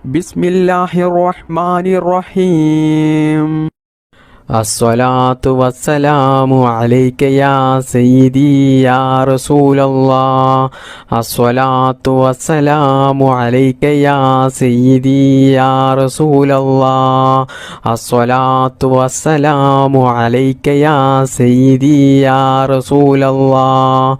ബിസ്മില്ലാഹിർ റഹ്മാനിർ റഹീം. അസ്സലാത്തു വസ്സലാമു അലൈക യാ സയ്യിദി യാ റസൂലല്ലാഹ്. അസ്സലാത്തു വസ്സലാമു അലൈക യാ സയ്യിദി യാ റസൂലല്ലാഹ്. അസ്സലാത്തു വസ്സലാമു അലൈക യാ സയ്യിദി യാ റസൂലല്ലാഹ്.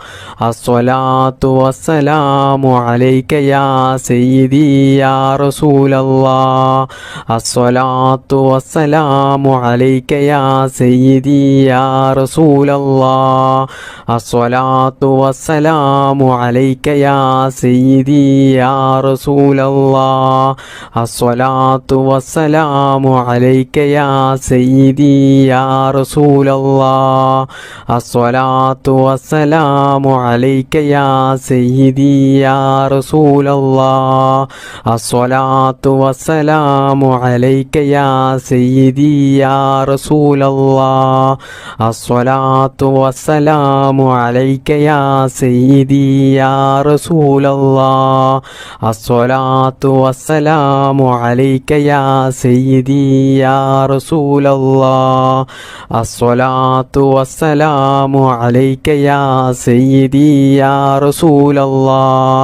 അസ്സലാത്തു വസ്സലാമു അലൈക യാ സയ്യിദി യാ റസൂലല്ലാഹ്. അസ്സലാത്തു വസ്സലാമു അലൈക യാ സയ്യിദി യാ റസൂലല്ലാഹ്. അസ്സലാത്തു വസ്സലാമു അലൈക യാ സയ്യിദി യാ റസൂലല്ലാഹ്. അസ്സലാത്തു വസ്സലാമു അലൈക യാ സയ്യിദി യാ റസൂലല്ലാഹ്. അസ്സലാത്തു വസ്സലാമു അലൈക യാ സയ്യിദി യാ റസൂലല്ലാഹ്. അസ്സലാത്തു വസ്സലാമു അലൈക യാ സയ്യിദി യാ റസൂലല്ലാഹ്. അസ്സലാത്തു വസ്സലാമു അലൈക യാ സയ്യിദി യാ റസൂലല്ലാഹ്. അസ്സലാത്തു വസ്സലാമു അലൈക യാ സയ്യിദി യാ റസൂലല്ലാഹ്. അസ്സലാത്തു വസ്സലാമു അലൈക യാ സയ്യിദി യാ റസൂലല്ലാഹ്.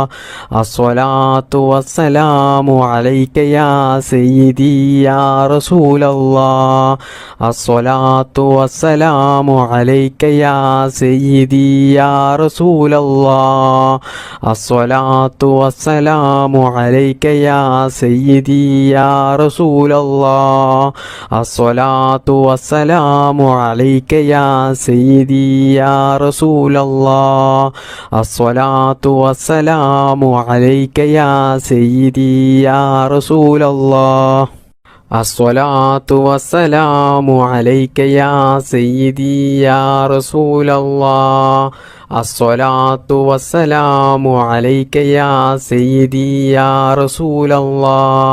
അസ്സലാത്തു വസ്സലാമു അലൈക യാ സയ്യിദി യാ റസൂലല്ലാഹ്. അസ്സലാത്തു വസ്സലാമു അലൈക യാ സയ്യിദി യാ റസൂലല്ലാഹ്. അസ്സലാത്തു വസ്സലാമു അലൈക യാ സയ്യിദി യാ റസൂലല്ലാഹ്. അസ്സലാത്തു വസ്സലാമു അലൈക യാ സയ്യിദി യാ റസൂലല്ലാഹ്. അസ്സലാത്തു വസ്സലാമു അലൈക യാ സയ്യിദി യാ റസൂലല്ലാഹ്. അസ്സലാത്തു വസ്സലാമു അലൈക യാ സയ്യിദി യാ റസൂലല്ലാഹ്. അസ്സലാത്തു വസ്സലാമു അലൈക യാ സയ്യിദി യാ റസൂലല്ലാഹ്. അസ്സലാത്തു വസ്സലാമു അലൈക യാ സയ്യിദി യാ റസൂലല്ലാഹ്.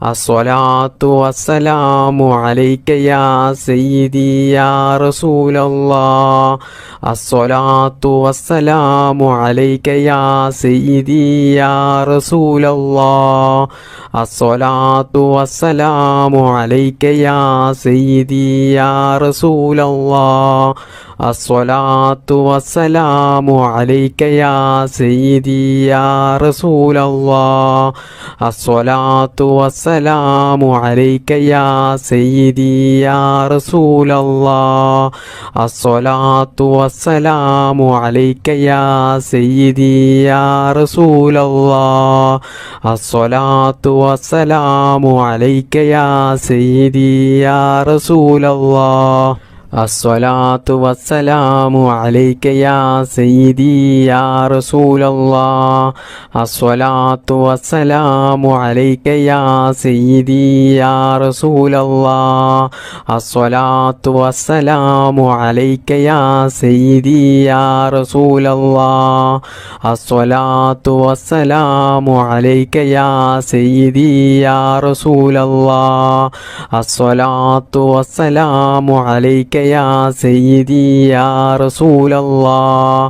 അസ്സലാത്തു വസ്സലാമു അലൈക യാ സയ്യിദി യാ റസൂലല്ലാഹ്. അസ്സലാത്തു വസ്സലാമു അലൈക യാ സയ്യിദി യാ റസൂലല്ലാഹ്. അസ്സലാത്തു വസ്സലാമു അലൈക യാ സയ്യിദി യാ റസൂലല്ലാഹ്. അസ്സലാത്തു വസ്സലാമു അലൈക യാ സയ്യിദി യാ റസൂലല്ലാഹ്. അസ്സലാത്തു വസ്സലാമു അലൈക യാ സയ്യിദി യാ റസൂലല്ലാഹ്. അസ്സലാത്തു വസ്സലാമു അലൈക യാ സയ്യിദി യാ റസൂലല്ലാഹ്. അസ്സലാത്തു വസ്സലാമു അലൈക യാ സയ്യിദി യാ റസൂലല്ലാഹ്. അസ്സലാത്തു വസ്സലാമു അലൈക യാ സയ്യിദി യാ റസൂലല്ലാഹ്. അസ്സലാത്തു വസ്സലാമു അലൈക യാ സയ്യിദി യാ റസൂലല്ലാഹ്. അസ്സലാത്തു വസ്സലാമു അലൈക യാ സയ്യിദി യാ റസൂലല്ലാഹ്. അസ്സലാത്തു വസ്സലാമു അലൈക യാ സയ്യിദി യാ റസൂലല്ലാഹ്.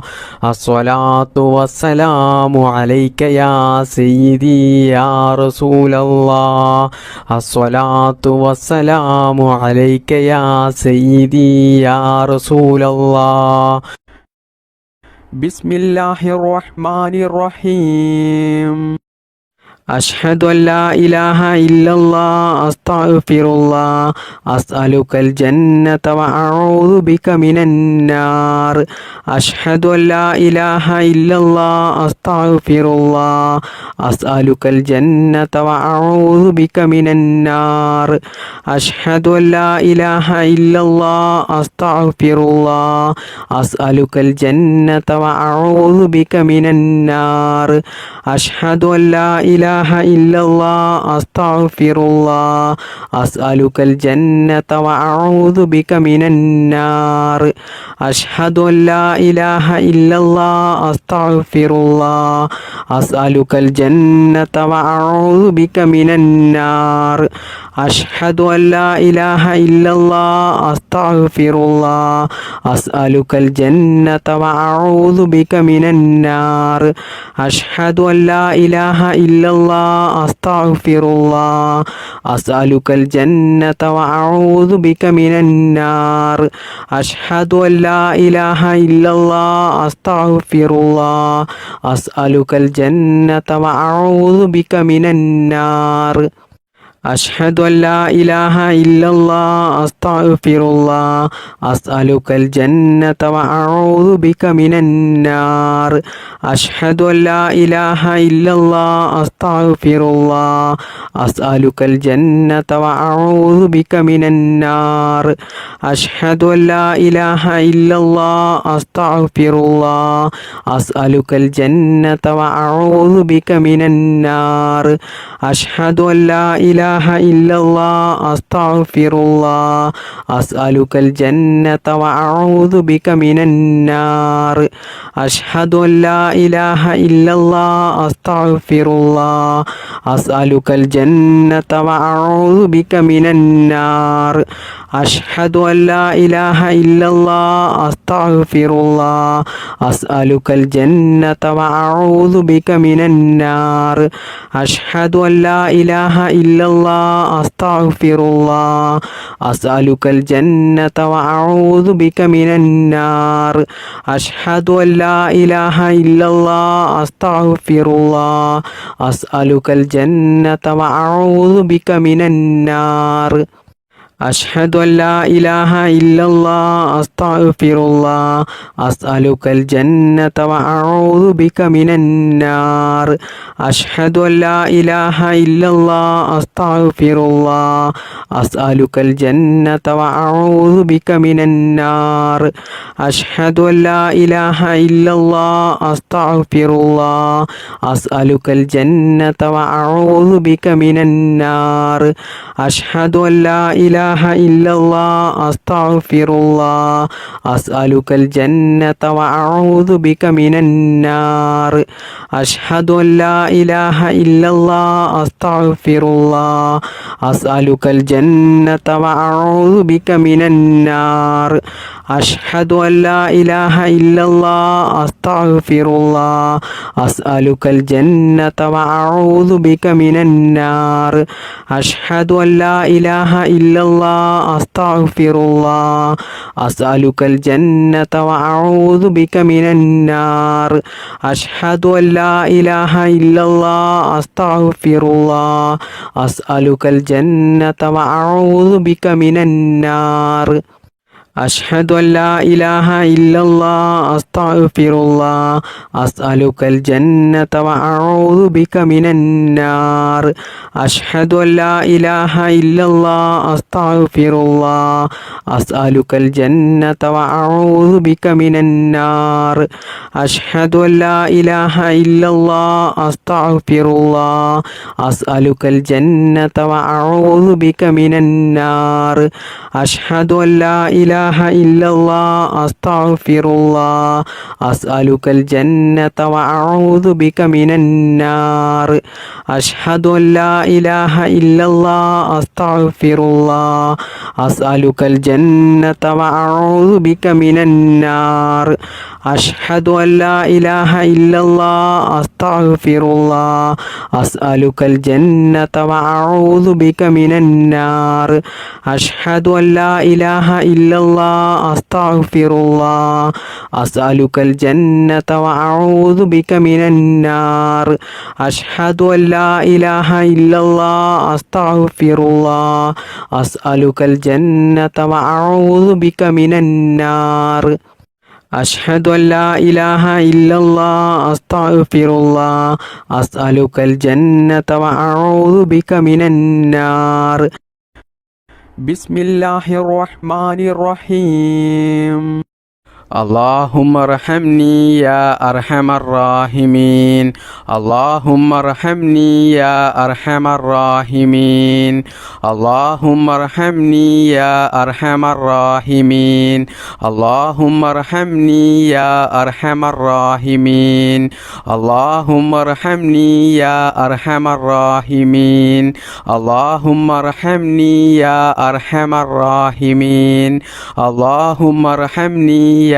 അസ്സലാത്തു വസ്സലാമു അലൈക യാ സയ്യിദി യാ റസൂലല്ലാഹ്. അസ്സലാത്തു വസ്സലാമു അലൈക യാ സയ്യിദി യാ റസൂലല്ലാഹ്. ബിസ്മില്ലാഹിർ റഹ്മാനിർ റഹീം. അഷ്ഹദു അല്ലാ ഇലാഹ ഇല്ലല്ലാഹ് അസ്തഗ്ഫിറുല്ലാഹ് അസ്അലുകൽ ജന്നത വഅഊദു ബിക മിനന്നാർ. അഷ്ഹദു അല്ലാ ഇലാഹ ഇല്ലല്ലാഹ് അസ്തഗ്ഫിറുല്ലാഹ് അസ്അലുകൽ ജന്നത വഅഊദു ബിക മിനന്നാർ. അഷ്ഹദു അല്ലാ ഇലാഹ ഇല്ലല്ലാഹ് അസ്തഗ്ഫിറുല്ലാഹ് അസ്അലുകൽ ജന്നത വഅഊദു ബിക മിനന്നാർ. അഷ്ഹദു അല്ലാ ഇലാഹ ഇല്ലല്ലാഹ് അസ്തഗ്ഫിറുല്ലാഹ് അസ്അലുകൽ ജന്നത വഅഊദു ബിക മിനന്നാർ. അഷ്ഹദു അല്ലാ ഇലാഹ ഇല്ലല്ലാഹ് അസ്തഗ്ഫിറുല്ലാഹ് അസ്അലുകൽ ജന്നത വഅഊദു ബിക മിനന്നാർ. അഷ്ഹദു അല്ലാ ഇലാഹ ഇല്ലല്ലാഹ് അസ്തഗ്ഫിറുല്ലാഹ് അസ്അലുകൽ ജന്നത വഅഊദു ബിക മിനന്നാർ. അഷ്ഹദു അല്ലാ ഇലാഹ ഇല്ലല്ലാഹ് الله أستغفر الله أسألك الجنة وأعوذ بك من النار أشهد أن لا إله إلا الله أستغفر الله أسألك الجنة وأعوذ بك من النار أشهد أن لا إله إلا الله أستغفر الله أسألك الجنة وأعوذ بك من النار أشهد أن لا إله إلا الله أستغفر الله أسألك الجنة وأعوذ بك من النار أشهد أن لا إله إلا الله أستغفر الله أسألك الجنة وأعوذ بك من النار أشهد أن لا إله إلا الله أستغفر الله أسألك الجنة وأعوذ بك من النار أشهد أن لا إله إلا الله أستغفر الله أسألك الجنة وأعوذ بك من النار أشهد أن لا إله إلا الله أستغفر الله أسألك الجنة وأعوذ بك من النار أشهد أن لا إله إلا الله أستغفر الله أسألك الجنة وأعوذ بك من النار أشهد أن لا إله إلا الله أستغفر الله أسألك الجنة وأعوذ بك من النار أشهد أن لا إله إلا الله أستغفر الله أسألك الجنة وأعوذ بك من النار أشهد أن لا إله إلا الله أستغفر الله أسألك الجنة وأعوذ بك من النار أشهد أن لا إله إلا الله أستغفر الله أسألك الجنة وأعوذ بك من النار أشهد أن لا إله إلا الله أستغفر الله أسألك الجنة وأعوذ بك من النار أشهد أن لا إله إلا الله أستغفر الله أسألك الجنة وأعوذ بك من النار أشهد أن لا إله إلا الله أستغفر الله أسألك الجنة وأعوذ بك من النار أشهد أن لا إله إلا الله أستغفر الله أسألك الجنة وأعوذ بك من النار أشهد أن لا إله إلا الله أستغفر الله أسألك الجنة وأعوذ بك من النار أشهد أن لا إله إلا الله أستغفر الله أسألك الجنة وأعوذ بك من النار أشهد أن لا إله إلا الله أستغفر الله أسألك الجنة وأعوذ بك من النار أشهد أن لا إله إلا الله أستغفر الله أسألك الجنة وأعوذ بك من النار أشهد أن لا إله إلا الله أستغفر الله أسألك الجنة وأعوذ بك من النار أشهد أن لا إله إلا الله أستغفر الله أسألك الجنة وأعوذ بك من النار أشهد أن لا إله إلا الله أستغفر الله أسألك الجنة وأعوذ بك من النار أشهد أن لا إله إلا الله أستغفر الله أسألك الجنة وأعوذ بك من النار أشهد أن لا إله إلا الله أستغفر الله أسألك الجنة وأعوذ بك من النار أشهد أن لا إله إلا الله أستغفر الله أسألك الجنة وأعوذ بك من النار بسم الله الرحمن الرحيم اللهم ارحمني يا أرحم الراحمين اللهم ارحمني يا أرحم الراحمين اللهم ارحمني يا أرحم الراحمين اللهم ارحمني يا أرحم الراحمين اللهم ارحمني يا أرحم الراحمين اللهم ارحمني يا أرحم الراحمين اللهم ارحمني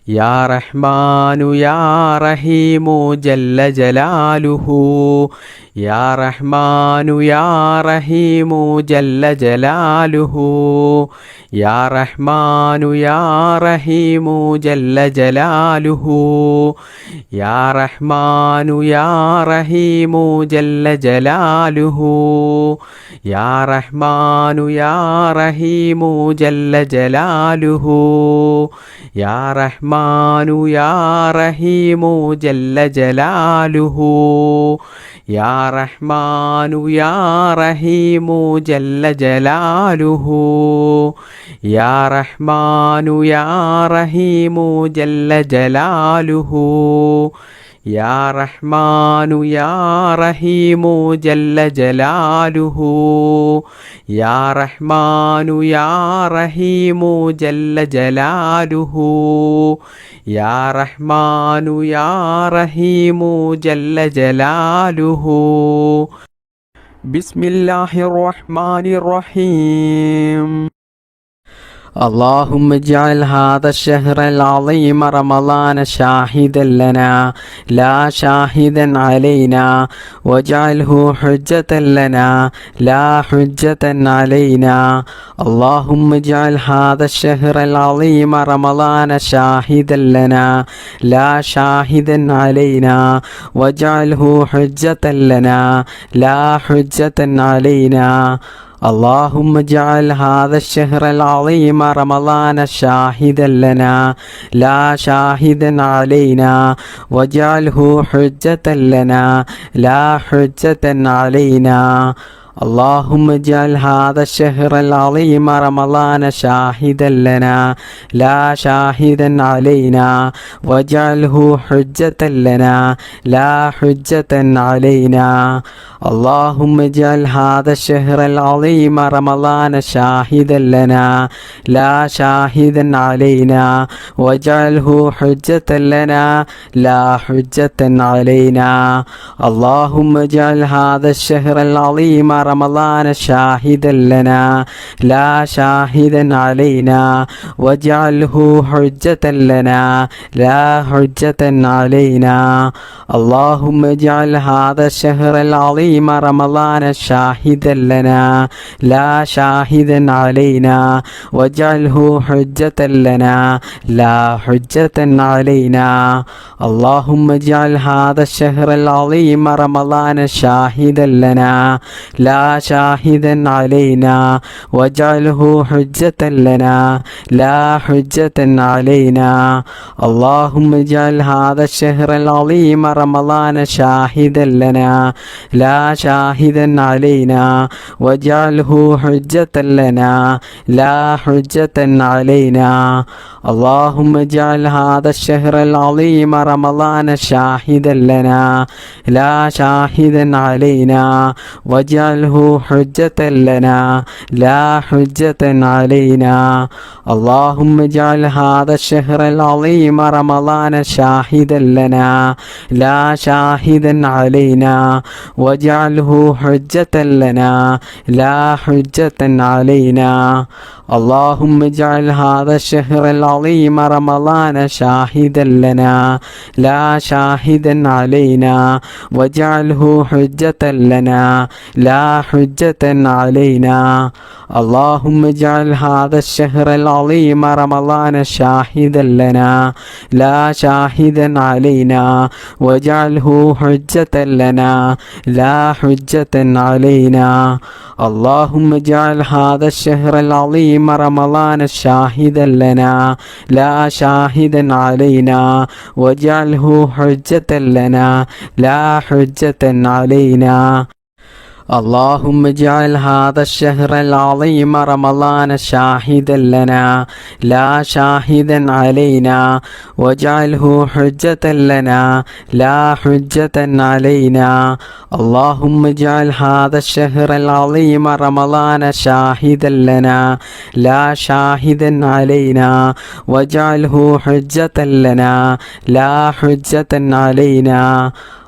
യാ റഹ്മാനു യാ റഹീമു ജല്ല ജലാലുഹു യാ റഹ്മാനു യാ റഹീമു ജല്ല ജലാലുഹു യാ റഹ്മാനു യാ റഹീമു ജല്ല ജലാലുഹു യാ റഹ്മാനു യാ റഹീമു ജല്ല ജലാലുഹു യാ റഹ്മാനു യാ റഹീമു ജല്ല ജലാലുഹു യാ റഹ്മാനു യാ റഹീമു ജല്ല ജലാലുഹു യാ റഹ്മാനു യാ റഹീമു ജല്ല ജലാലുഹു യാ റഹ്മാനു യാ റഹീമു ജല്ല ജലാലുഹു യാ റഹ്മാനു യാ റഹീമു ജല്ല ജലാലുഹു യാ റഹ്മാനു യാ റഹീമു ജല്ല ജലാലുഹു യാ റഹ്മാനു യാ റഹീമു ജല്ല ജലാലുഹു ബിസ്മില്ലാഹിർ റഹ്മാനിർ റഹീം اللهم اجعل هذا الشهر العظيم رمضان شاهدا لنا لا شاهدا علينا واجعله حجة لنا لا حجة علينا اللهم اجعل هذا الشهر العظيم رمضان شاهدا لنا لا شاهدا علينا واجعله حجة لنا لا حجة علينا اللهم اجعل هذا الشهر العظيم رمضان شاهدا لنا لا شاهدا علينا واجعله حجة لنا لا حجة علينا اللهم اجعل هذا الشهر العظيم رمضان شاهدا لنا لا شاهدا علينا واجعله حجة لنا لا حجة علينا اللهم اجعل هذا الشهر العظيم رمضان شاهدا لنا لا شاهدا علينا واجعله حجة لنا لا حجة علينا اللهم اجعل هذا الشهر العظيم رمضان شاهدا لنا لا شاهدا علينا واجعله حجة لنا لا حجة علينا اللهم اجعل هذا الشهر العظيم رمضان شاهدا لنا لا شاهدا علينا واجعله حجة لنا لا حجة علينا اللهم اجعل هذا الشهر العظيم رمضان شاهدا لنا لا شاهدا علينا واجعله حجة لنا لا حجة علينا اللهم اجعل هذا الشهر العظيم رمضان شاهدا لنا لا شاهدا علينا واجعله حجة لنا لا حجة علينا اللهم اجعل هذا الشهر العظيم رمضان شاهدا لنا لا شاهدا علينا واجعله حجة لنا لا حجة علينا اللهم اجعل هذا الشهر العظيم رمضان شاهدا لنا لا شاهدا علينا واجعله حجة لنا لا حجة علينا اللهم اجعل هذا الشهر العظيم رمضان شاهدا لنا لا شاهدا علينا واجعله حجة لنا لا حجة علينا اللهم اجعل هذا الشهر العظيم رمضان شاهدا لنا لا شاهدا علينا واجعله حجة لنا لا حجة علينا اللهم اجعل هذا الشهر العظيم رمضان شاهدا لنا لا شاهدا علينا واجعله حجة لنا لا حجة علينا اللهم اجعل هذا الشهر العظيم رمضان شاهدا لنا لا شاهدا علينا واجعله حجة لنا لا حجة علينا اللهم اجعل هذا الشهر العظيم رمضان شاهدا لنا لا شاهدا علينا واجعله حجة لنا لا حجة علينا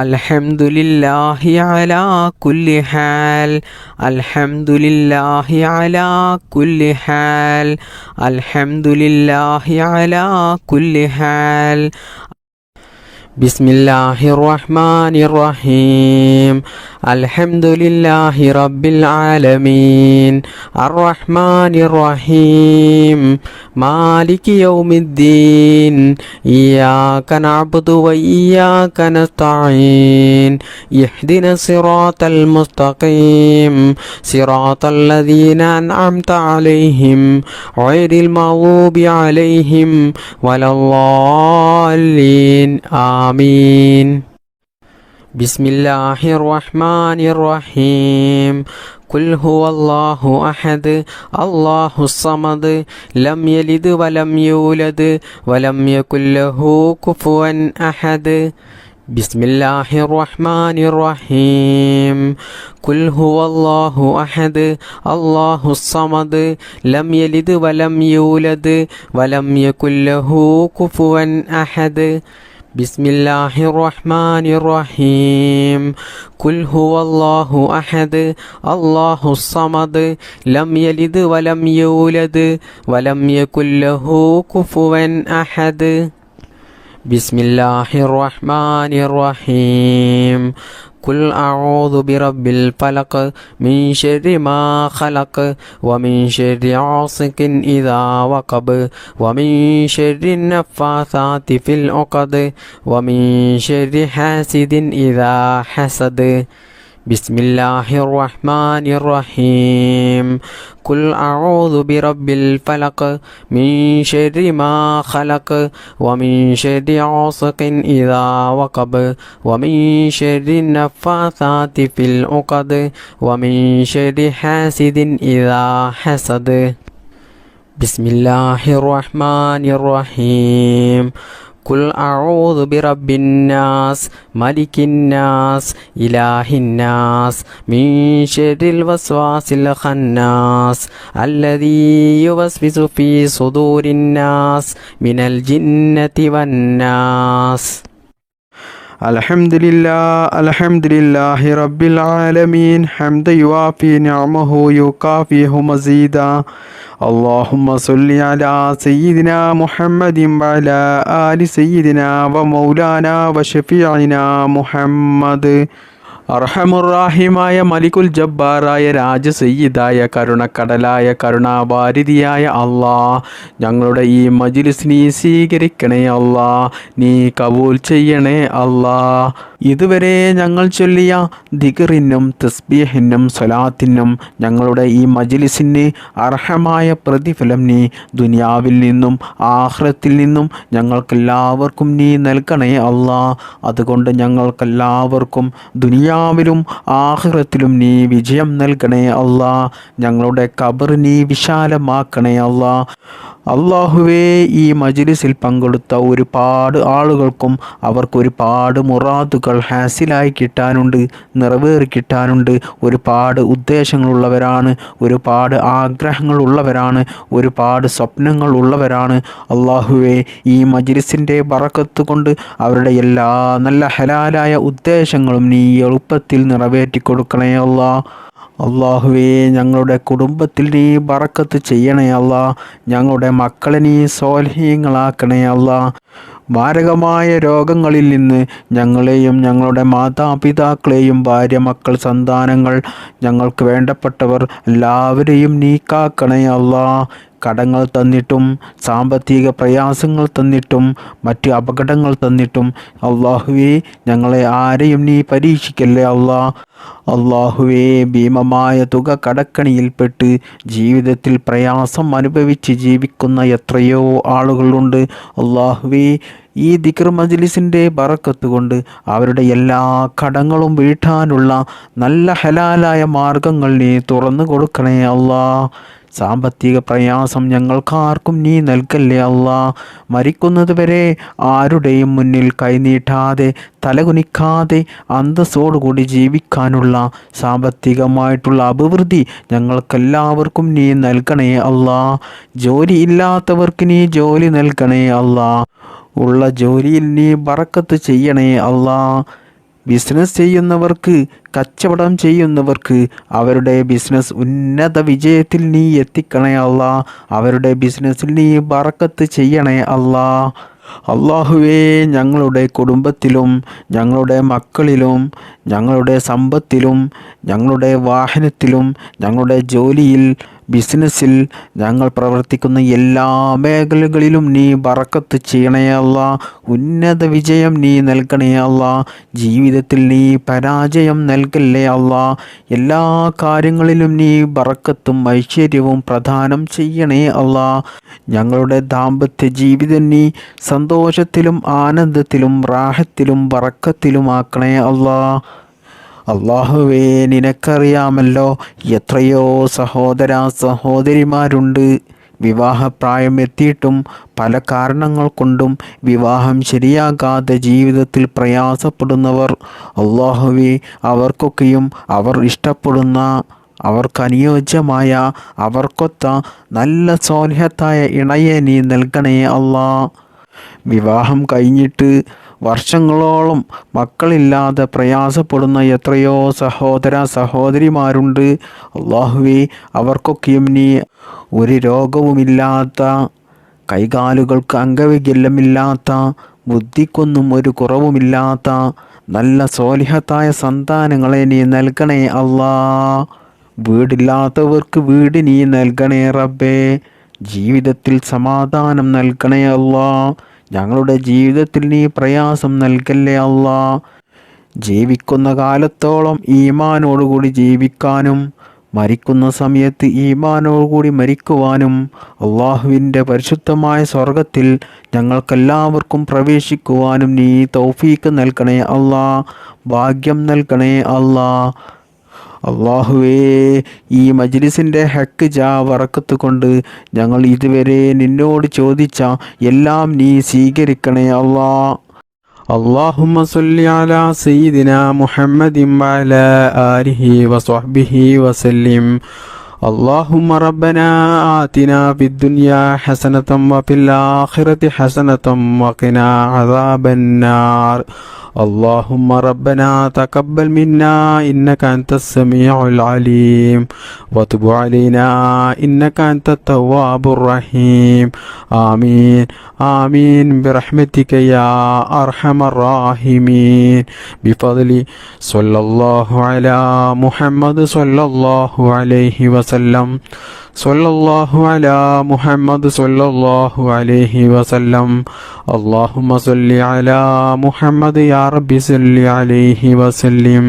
അൽഹംദുലില്ലാഹി അലാ കുല്ലി ഹാൽ. അൽഹംദുലില്ലാഹി അലാ കുല്ലി ഹാൽ. അൽഹംദുലില്ലാഹി അലാ കുല്ലി ഹാൽ. ബിസ്മില്ലാഹിർ റഹ്മാനിർ റഹീം. അൽഹംദുലില്ലാഹി റബ്ബിൽ ആലമീൻ. അർറഹ്മാനിർ റഹീം. മാലികി യൗമിദ്ദീൻ. ഇയ്യാക നഅ്ബുദു വ ഇയ്യാക നസ്തഈൻ. ഇഹ്ദിനസ് സിറാത്തൽ മുസ്തഖീം. സിറാത്തൽ ലദീന അൻഅംത അലൈഹിം ഗൈറിൽ മഗ്ദൂബി അലൈഹിം വലദ്ദാല്ലീൻ. ആമീൻ. ബിസ്മില്ലാഹിർ റഹ്മാനിർ റഹീം. ഖുൽ ഹുവല്ലാഹു അഹദ് അല്ലാഹുസ് സമദ് ലം യലിദ് വലം യൂലദ് വലം യകുൽ ലഹു കുഫുവൻ അഹദ്. ബിസ്മില്ലാഹിർ റഹ്മാനിർ റഹീം. ഖുൽ ഹുവല്ലാഹു അഹദ് അല്ലാഹുസ് സമദ് ലം യലിദ് വലം യൂലദ് വലം യകുൽ ലഹു കുഫുവൻ അഹദ്. ബിസ്മില്ലാഹിർ റഹ്മാനിർ റഹീം. ഖുൽ ഹുവല്ലാഹു അഹദ് അല്ലാഹുസ് സമദ് ലം യലിദ് വലം യൂലദ് വലം യകുൽ ലഹു കുഫുവൻ അഹദ്. ബിസ്മില്ലാഹിർ റഹ്മാനിർ റഹീം. ഖുൽ അഊദു ബിറബ്ബിൽ ഫലഖ് മിൻ ശർരി മാ ഖലഖ് വമിൻ ശർരി ഗാസിഖിൻ ഇദാ വഖബ് വമിൻ ശർരി നഫ്ഫാസാതി ഫിൽ ഉഖദ് വമിൻ ശർരി ഹാസിദിൻ ഇദാ ഹസദ്. ബിസ്മില്ലാഹിർ റഹ്മാനിർ റഹീം. ഖുൽ അഊദു ബിറബ്ബിൽ ഫലഖ് മിൻ ശർരി മാ ഖലഖ് വമിൻ ശർരി ഗാസിഖിൻ ഇദാ വഖബ് വമിൻ ശർരി നഫ്ഫാസാതി ഫിൽ ഉഖദ് വമിൻ ശർരി ഹാസിദിൻ ഇദാ ഹസദ്. ബിസ്മില്ലാഹിർ റഹ്മാനിർ റഹീം. ഖുൽ അഊദു ബിറബ്ബിൻ നാസ് മലിക്കിൻ നാസ് ഇലാഹിൻ നാസ് മിൻ ശർരിൽ വസ്വാസിൽ ഖന്നാസ് അല്ലദീ യുവസ്വിസു ഫീ സുദൂരിൻ നാസ് മിനൽ ജിന്നതി വന്നാസ്. അൽഹംദുലില്ലാഹി റബ്ബിൽ ആലമീൻ. ഹംദ യുവാഫി നിഅമഹു യുകാഫിഹു മസീദാ. اللهم صل على سيدنا محمد وعلى آل سيدنا ومولانا وشفيعنا محمد. അർഹമുറാഹിമായ മലിക്കുൽ ജബ്ബാറായ രാജസയ്യിദായ കരുണക്കടലായ കരുണാവാരിധിയായ അല്ലാ, ഞങ്ങളുടെ ഈ മജ്ലിസ് നീ സ്വീകരിക്കണേ അല്ലാ, നീ കബൂൽ ചെയ്യണേ അല്ലാ. ഇതുവരെ ഞങ്ങൾ ചൊല്ലിയ ദിക്റിനും തസ്ബീഹിനും സ്വലാത്തിനും ഞങ്ങളുടെ ഈ മജ്ലിസിന് അർഹമായ പ്രതിഫലം നീ ദുനിയാവിൽ നിന്നും ആഖിറത്തിൽ നിന്നും ഞങ്ങൾക്കെല്ലാവർക്കും നീ നൽകണേ അല്ലാ. അതുകൊണ്ട് ഞങ്ങൾക്കെല്ലാവർക്കും ദുനിയാവിലും ആഖിറത്തിലും നീ വിജയം നൽകണേ അല്ലാ. ഞങ്ങളുടെ ഖബർ നീ വിശാലമാക്കണേ അല്ലാ. അല്ലാഹുവേ, ഈ മജ്ലിസിൽ പങ്കെടുത്ത ഒരുപാട് ആളുകൾക്കും അവർക്കൊരുപാട് മുറാദുകൾ ഹാസിലായി കിട്ടാനുണ്ട്, നിറവേറി കിട്ടാനുണ്ട്. ഒരുപാട് ഉദ്ദേശങ്ങളുള്ളവരാണ്, ഒരുപാട് ആഗ്രഹങ്ങളുള്ളവരാണ്, ഒരുപാട് സ്വപ്നങ്ങളുള്ളവരാണ്. അല്ലാഹുവേ, ഈ മജ്ലിസിൻ്റെ ബറക്കത്ത് കൊണ്ട് അവരുടെ എല്ലാ നല്ല ഹലാലായ ഉദ്ദേശങ്ങളും നീ എളുപ്പത്തിൽ നിറവേറ്റി കൊടുക്കണേ അല്ലാ. അല്ലാഹുവേ, ഞങ്ങളുടെ കുടുംബത്തിൽ നീ ബറക്കത്ത് ചെയ്യണേ അല്ലാ. ഞങ്ങളുടെ മക്കളെ നീ സ്വാലിഹീങ്ങളാക്കണേ അല്ലാ. മാരകമായ രോഗങ്ങളിൽ നിന്ന് ഞങ്ങളെയും ഞങ്ങളുടെ മാതാപിതാക്കളെയും ഭാര്യ മക്കൾ സന്താനങ്ങൾ ഞങ്ങൾക്ക് വേണ്ടപ്പെട്ടവർ എല്ലാവരെയും നീ കാക്കണേ അല്ലാ. കടങ്ങൾ തന്നിട്ടും സാമ്പത്തിക പ്രയാസങ്ങൾ തന്നിട്ടും മറ്റ് അപകടങ്ങൾ തന്നിട്ടും അല്ലാഹുവേ, ഞങ്ങളെ ആരെയും നീ പരീക്ഷിക്കല്ലേ അല്ലാ. അല്ലാഹുവേ, ഭീമമായ തുക കടക്കണിയിൽപ്പെട്ട് ജീവിതത്തിൽ പ്രയാസം അനുഭവിച്ച് ജീവിക്കുന്ന എത്രയോ ആളുകളുണ്ട്. അല്ലാഹുവേ, ഈ ദിക്ർ മജ്ലിസിൻ്റെ ബറക്കത്ത് കൊണ്ട് അവരുടെ എല്ലാ കടങ്ങളും വീട്ടാനുള്ള നല്ല ഹലാലായ മാർഗങ്ങൾ നീ തുറന്നു കൊടുക്കണേ അല്ലാ. സാമ്പത്തിക പ്രയാസം ഞങ്ങൾക്കാർക്കും നീ നൽകല്ലേ അല്ലാ. മരിക്കുന്നത് വരെ ആരുടെയും മുന്നിൽ കൈനീട്ടാതെ തലകുനിക്കാതെ അന്തസ്സോടുകൂടി ജീവിക്കാനുള്ള സാമ്പത്തികമായിട്ടുള്ള അഭിവൃദ്ധി ഞങ്ങൾക്കെല്ലാവർക്കും നീ നൽകണേ അല്ലാ. ജോലി ഇല്ലാത്തവർക്ക് നീ ജോലി നൽകണേ അല്ലാ. ഉള്ള ജോലിയിൽ നീ ബറക്കത്ത് ചെയ്യണേ അല്ലാ. ബിസിനസ് ചെയ്യുന്നവർക്ക്, കച്ചവടം ചെയ്യുന്നവർക്ക് അവരുടെ ബിസിനസ് ഉന്നത വിജയത്തിൽ നീ എത്തിക്കണേ അല്ലാ. അവരുടെ ബിസിനസ്സിൽ നീ ബറക്കത്ത് ചെയ്യണേ അല്ലാ. അള്ളാഹുവേ, ഞങ്ങളുടെ കുടുംബത്തിലും ഞങ്ങളുടെ മക്കളിലും ഞങ്ങളുടെ സമ്പത്തിലും ഞങ്ങളുടെ വാഹനത്തിലും ഞങ്ങളുടെ ജോലിയിൽ, ബിസിനസ്സിൽ ഞങ്ങൾ പ്രവർത്തിക്കുന്ന എല്ലാ മേഖലകളിലും നീ ബറക്കത്ത് ചെയ്യണേ അല്ലാ. ഉന്നത വിജയം നീ നൽകണേ അല്ലാ. ജീവിതത്തിൽ നീ പരാജയം നൽകല്ലേ അല്ലാ. എല്ലാ കാര്യങ്ങളിലും നീ ബറക്കത്തും ഐശ്വര്യവും പ്രദാനം ചെയ്യണേ അല്ലാ. ഞങ്ങളുടെ ദാമ്പത്യ ജീവിതം നീ സന്തോഷത്തിലും ആനന്ദത്തിലും റാഹത്തിലും ബറക്കത്തിലുമാക്കണേ അല്ലാ. അള്ളാഹുവേ, നിനക്കറിയാമല്ലോ എത്രയോ സഹോദര സഹോദരിമാരുണ്ട് വിവാഹപ്രായം എത്തിയിട്ടും പല കാരണങ്ങൾ കൊണ്ടും വിവാഹം ശരിയാകാതെ ജീവിതത്തിൽ പ്രയാസപ്പെടുന്നവർ. അള്ളാഹുവേ, അവർക്കൊക്കെയും അവർ ഇഷ്ടപ്പെടുന്ന, അവർക്കനുയോജ്യമായ, അവർക്കൊത്ത നല്ല സ്വാലിഹത്തായ ഇണയെ നീ നൽകണേ അല്ലാ. വിവാഹം കഴിഞ്ഞിട്ട് വർഷങ്ങളോളം മക്കളില്ലാതെ പ്രയാസപ്പെടുന്ന എത്രയോ സഹോദര സഹോദരിമാരുണ്ട്. അള്ളാഹുവേ, അവർക്കൊക്കെയും നീ ഒരു രോഗവുമില്ലാത്ത, കൈകാലുകൾക്ക് അംഗവൈകല്യമില്ലാത്ത, ബുദ്ധിക്കൊന്നും ഒരു കുറവുമില്ലാത്ത നല്ല സ്വാലിഹത്തായ സന്താനങ്ങളെ നീ നൽകണേ അല്ലാ. വീടില്ലാത്തവർക്ക് വീട് നീ നൽകണേ റബ്ബേ. ജീവിതത്തിൽ സമാധാനം നൽകണേ അല്ലാ. ഞങ്ങളുടെ ജീവിതത്തിൽ നീ പ്രയാസം നൽകല്ലേ അല്ലാ. ജീവിക്കുന്ന കാലത്തോളം ഈമാനോടുകൂടി ജീവിക്കാനും മരിക്കുന്ന സമയത്ത് ഈമാനോടുകൂടി മരിക്കുവാനും അള്ളാഹുവിൻ്റെ പരിശുദ്ധമായ സ്വർഗത്തിൽ ഞങ്ങൾക്കെല്ലാവർക്കും പ്രവേശിക്കുവാനും നീ തൗഫീക്ക് നൽകണേ അല്ലാ. ഭാഗ്യം നൽകണേ അല്ലാ. അള്ളാഹുവേ, ഈ മജ്ലിസിൻ്റെ ഹക്ക് ജാ ബറക്കത്ത് കൊണ്ട് ഞങ്ങൾ ഇതുവരെ നിന്നോട് ചോദിച്ച എല്ലാം നീ സ്വീകരിക്കണേ അല്ലാ. اللهم صل على سيدنا محمد وعلى آله وصحبه وسلم. اللهم ربنا آتنا في الدنيا حسنة وفي الآخرة حسنة وقنا عذاب النار. اللهم ربنا تقبل منا إنك أنت السميع العليم وتب علينا إنك أنت التواب الرحيم. آمين آمين برحمتك يا أرحم الراحمين. بفضل صلى الله على محمد صلى الله عليه وسلم. صلى الله على محمد صلى الله عليه وسلم. اللهم صل على محمد يا رب صل عليه وسلم.